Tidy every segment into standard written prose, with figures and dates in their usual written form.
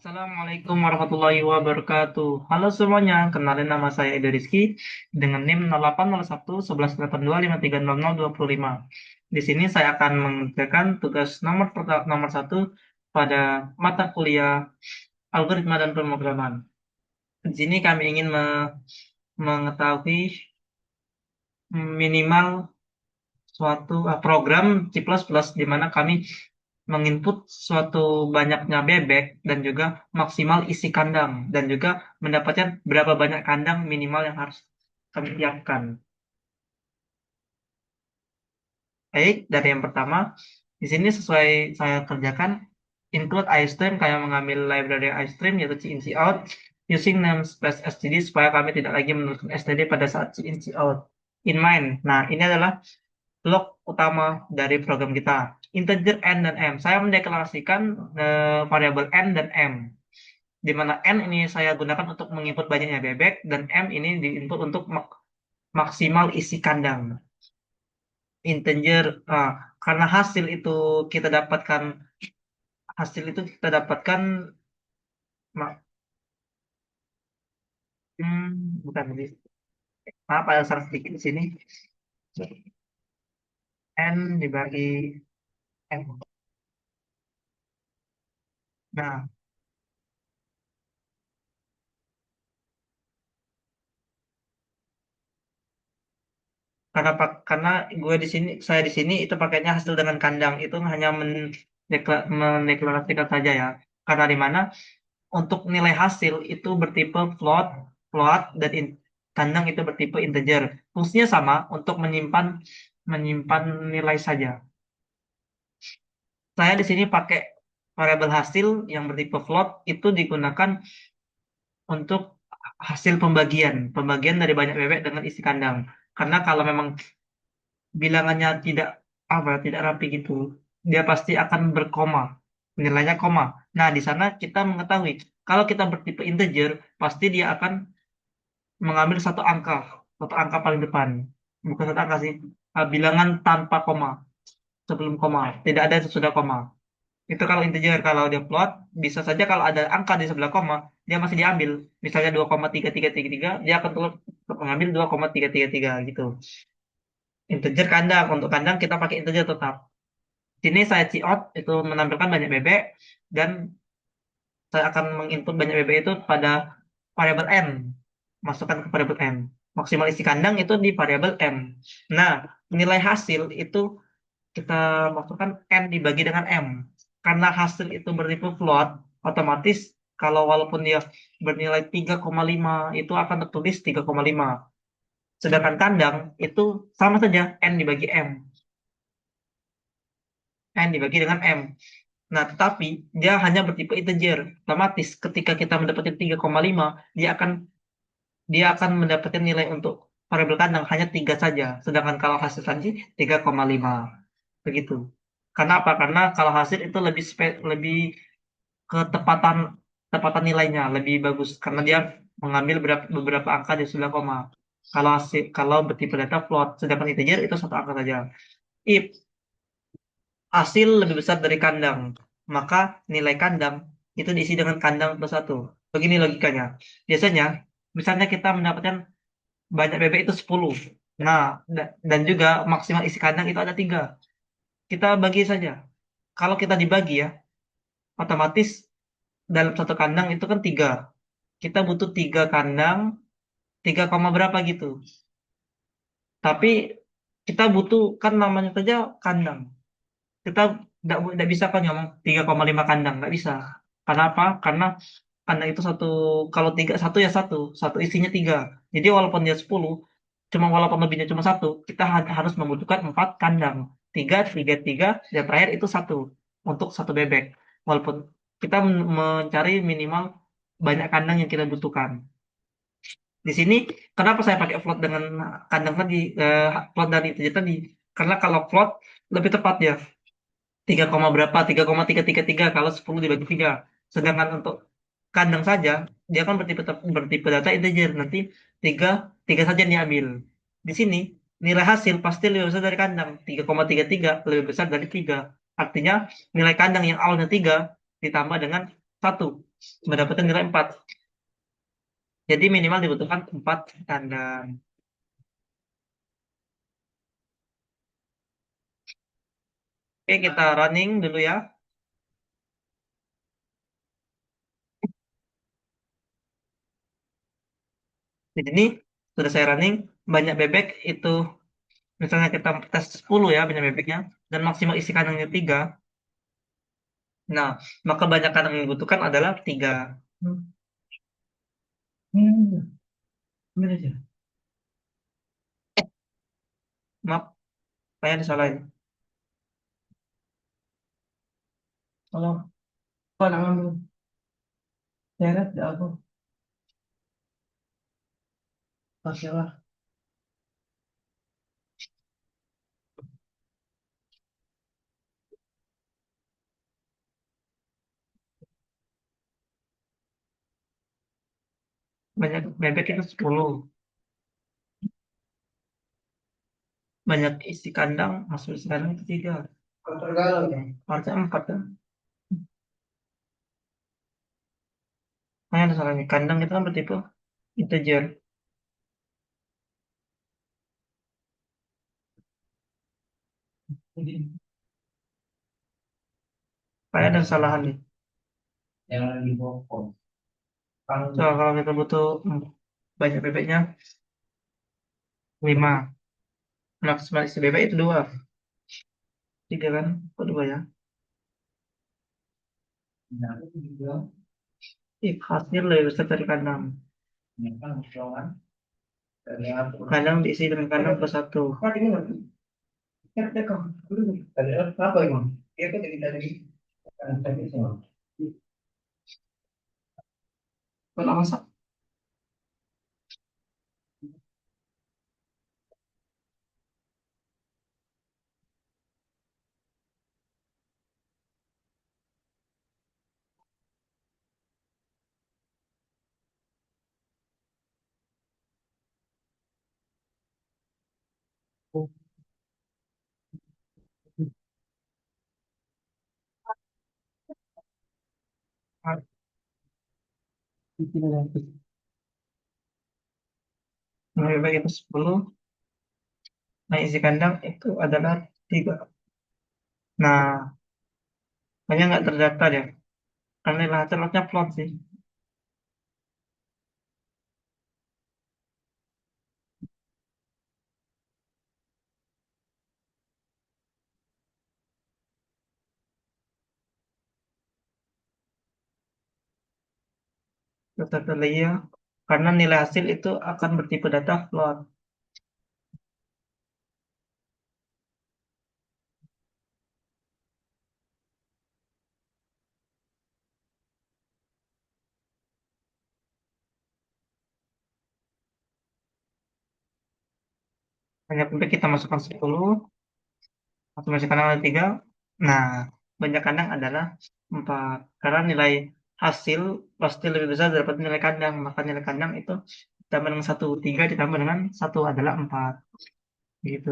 Assalamualaikum warahmatullahi wabarakatuh. Halo semuanya, kenalin nama saya Edo Rizky dengan NIM 08011182530025. Di sini saya akan mengerjakan tugas nomor satu pada mata kuliah algoritma dan pemrograman. Di sini kami ingin mengetahui minimal suatu program C++ di mana kami menginput suatu banyaknya bebek dan juga maksimal isi kandang dan juga mendapatkan berapa banyak kandang minimal yang harus kami siapkan. Baik, dari yang pertama, di sini sesuai saya kerjakan include iStream kayak mengambil library iStream yaitu cin cout using namespace std supaya kami tidak lagi menuliskan std pada saat cin cout in mind. Nah, ini adalah blok utama dari program kita. Integer n dan m. Saya mendeklarasikan variabel n dan m. Di mana n ini saya gunakan untuk menginput banyaknya bebek dan m ini diinput untuk maksimal isi kandang. Integer karena kita dapatkan hasil itu kita dapatkan ma- bukan lebih maaf ada salah sedikit di sini. N dibagi m. Nah, karena gue di sini saya di sini itu pakainya hasil dengan kandang itu hanya mendeklarasikan saja ya. Karena di mana untuk nilai hasil itu bertipe float, float dan kandang itu bertipe integer. Fungsinya sama untuk menyimpan menyimpan nilai saja. Saya di sini pakai variabel hasil yang bertipe float itu digunakan untuk hasil pembagian dari banyak bebek dengan isi kandang. Karena kalau memang bilangannya tidak rapi gitu, dia pasti akan berkoma, nilainya koma. Nah, di sana kita mengetahui kalau kita bertipe integer, pasti dia akan mengambil satu angka paling depan, bukan satu angka sih, bilangan tanpa koma, sebelum koma, tidak ada sesudah koma. Itu kalau integer. Kalau dia float, bisa saja kalau ada angka di sebelah koma, dia masih diambil. Misalnya 2,3333, dia akan terus mengambil 2,333 gitu. Integer kandang, untuk kandang kita pakai integer tetap. Sini saya cout itu menampilkan banyak bebek dan saya akan menginput banyak bebek itu pada variabel m. Masukkan ke variabel m. Maksimal isi kandang itu di variabel m. Nah, nilai hasil itu kita masukkan n dibagi dengan m. Karena hasil itu bertipe float, otomatis kalau walaupun dia bernilai 3,5 itu akan tertulis 3,5. Sedangkan kandang itu sama saja n dibagi m. N dibagi dengan M. Nah, tetapi dia hanya bertipe integer. Otomatis ketika kita mendapatkan 3,5, dia akan mendapatkan nilai untuk variabel kandang hanya 3 saja. Sedangkan kalau hasil tadi 3,5. Begitu. Karena apa? Karena kalau hasil itu lebih ketepatan tepatan nilainya lebih bagus karena dia mengambil beberapa angka di sebelah koma. Kalau bertipe data float, sedangkan integer itu satu angka saja. If hasil lebih besar dari kandang, maka nilai kandang itu diisi dengan kandang plus satu. Begini logikanya. Biasanya, misalnya kita mendapatkan banyak bebek itu 10. Nah, dan juga maksimal isi kandang itu ada 3. Kita bagi saja. Kalau kita dibagi ya, otomatis dalam satu kandang itu kan 3. Kita butuh 3 kandang, 3 koma berapa gitu. Tapi kita butuh kan namanya saja kandang. Kita tidak bisa kan ngomong 3,5 kandang, nggak bisa. Kenapa? Karena kandang itu kalau tiga satu ya satu isinya 3. Jadi walaupun dia 10, walaupun lebihnya cuma satu, kita harus membutuhkan 4 kandang. Tiga, tiga, tiga, dan terakhir itu satu untuk satu bebek. Walaupun kita mencari minimal banyak kandang yang kita butuhkan. Di sini kenapa saya pakai float dengan kandang tadi, float dari itu tadi? Karena kalau float lebih tepat ya. 3, berapa 3,333 kalau 10 dibagi 3. Sedangkan untuk kandang saja dia kan bertipe data integer, nanti 3 3 saja yang diambil. Di sini nilai hasil pasti lebih besar dari kandang, 3,33 lebih besar dari 3. Artinya nilai kandang yang awalnya 3 ditambah dengan 1. mendapatkan nilai 4. Jadi minimal dibutuhkan 4 kandang. Oke, kita running dulu ya. Di sini sudah saya running, banyak bebek itu, misalnya kita tes 10 ya banyak bebeknya, dan maksimal isi kandangnya 3. Nah, maka banyak kandang yang dibutuhkan adalah 3. Hmm, bener aja. Maaf, saya disalahin. Tolong, Pak, nangan dulu. Seret, ya aku. Pastilah. Banyak bebek itu 10. Banyak isi kandang, masuk isi kandang itu 3. Tergalau ya. Harusnya 4 kan. Hanya ada salahnya. Kandang itu kan bertipe integer. Kayak ada kesalahan nih. Yang lagi bokong. So, kalau kita butuh banyak bebeknya 5. Maksimal isi bebek itu 2. 3 kan? Kok 2 ya? Ih, hasil lebih besar dari kandang. Kandang diisi dengan kandang plus 1. Apa emang? Dia kan jadi dari kalau masak. Nah, bebek itu 10. Nah, isi kandang itu adalah 3. Nah, hanya nggak terdaftar ya. Karena nilai hasilnya plot sih. Terdaftar lagi ya. Karena nilai hasil itu akan bertipe data float. Hanya bebek kita masukkan 10. Masuk kandang ada 3. Nah, banyak kandang adalah 4. Karena nilai hasil pasti lebih besar daripada nilai kandang. Maka nilai kandang itu ditambah dengan 1. 3 ditambah dengan 1 adalah 4. Gitu.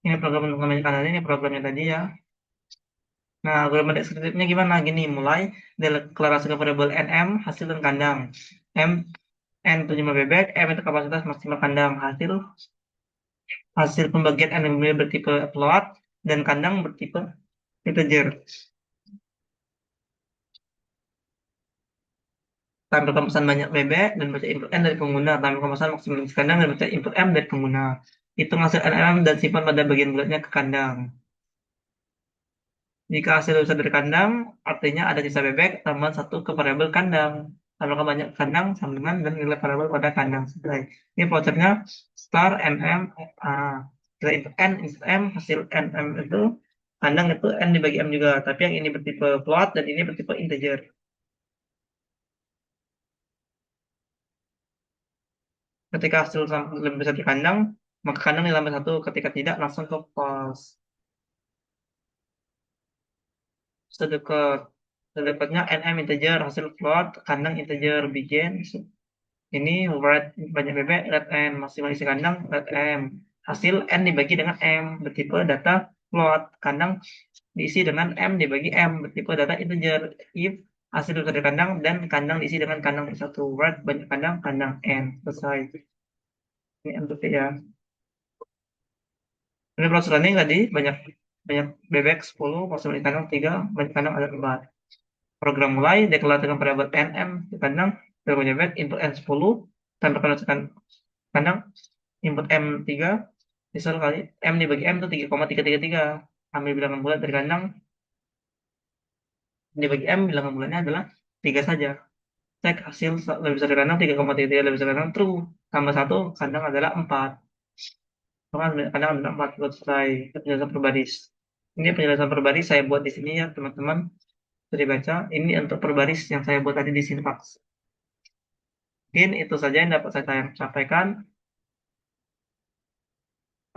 Ini program untuk ngambil kandang ini programnya tadi ya. Nah, algoritma deskriptifnya gimana? Gini, mulai deklarasikan variabel nm, hasil dan kandang. N itu jumlah bebek, M itu kapasitas maksimal kandang. Hasil pembagian N yang bertipe float, dan kandang bertipe integer. Tampil pemesan banyak bebek dan baca input N dari pengguna. Tampil pemesan maksimal kandang dan baca input M dari pengguna. Hitung hasil NM dan simpan pada bagian bulatnya ke kandang. Jika hasil besar dari kandang, artinya ada sisa bebek, tambahan 1 ke variabel kandang. Tambahkan banyak kandang, sama dengan dan nilai variabel pada kandang. Selesai. Ini vouchernya star NM A. Kita input N, input M, hasil NM itu, kandang itu N dibagi M juga. Tapi yang ini bertipe float dan ini bertipe integer. Ketika hasil lebih besar di kandang, maka kandang nilai 1. Ketika tidak, langsung ke false. Sedekat Sedekatnya NM integer, hasil float, kandang integer, begin. Ini red banyak bebek, red N, maksimal isi kandang, red M. Hasil N dibagi dengan M, bertipe data float, kandang diisi dengan M dibagi M bertipe data integer. If hasil dari kandang dan kandang diisi dengan kandang bersatu. Word banyak kandang, kandang N. Selesai. Ini untuk ya. Ini proses running tadi banyak banyak bebek 10, maksudnya di kandang 3, banyak kandang ada 4. Program mulai, deklarasikan variabel nm di kandang, program bebek input n10, tanpa kandang kandang input m3, misal kali m dibagi m itu 3,333. Ambil bilangan bulat dari kandang, dibagi m bilangan bulatnya adalah 3 saja. Cek hasil lebih besar dari kandang 3,33 lebih besar dari kandang true. Tambah 1 kandang adalah 4. Kandang adalah 4 selesai penjelasan berbaris. Ini penjelasan berbaris saya buat di sini ya teman-teman. Bisa dibaca. Ini untuk berbaris yang saya buat tadi di syntax. Mungkin itu saja yang dapat saya sampaikan.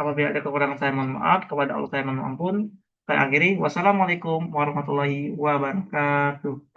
Apabila ada kekurangan saya mohon maaf. Kepada Allah saya mohon ampun. Saya akhiri. Wassalamualaikum warahmatullahi wabarakatuh.